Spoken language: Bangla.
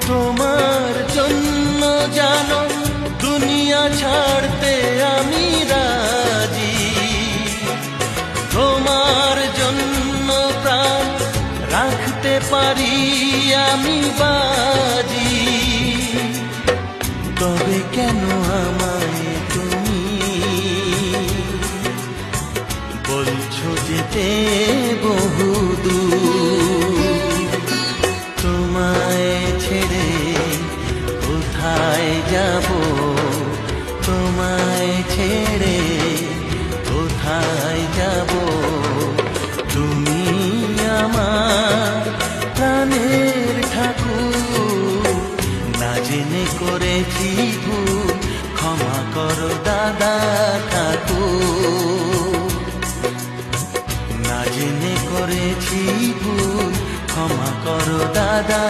তোমার জন্য জানো দুনিয়া ছাড়তে আমি রাজি, তোমার জন্য প্রাণ রাখতে পারি আমি বাজি। তবে কেন আমায় তুমি বলছো যেতে বহুদূর? তোমায় ছেড়ে কোথায় যাব, তোমায় ছেড়ে কোথায় যাব? তুমি আমার প্রাণের ঠাকুর, না জেনে করেছি ভুল, ক্ষমা করো দাদা ঠাকুর। না জেনে করেছি ভুল, ক্ষমা করো দাদা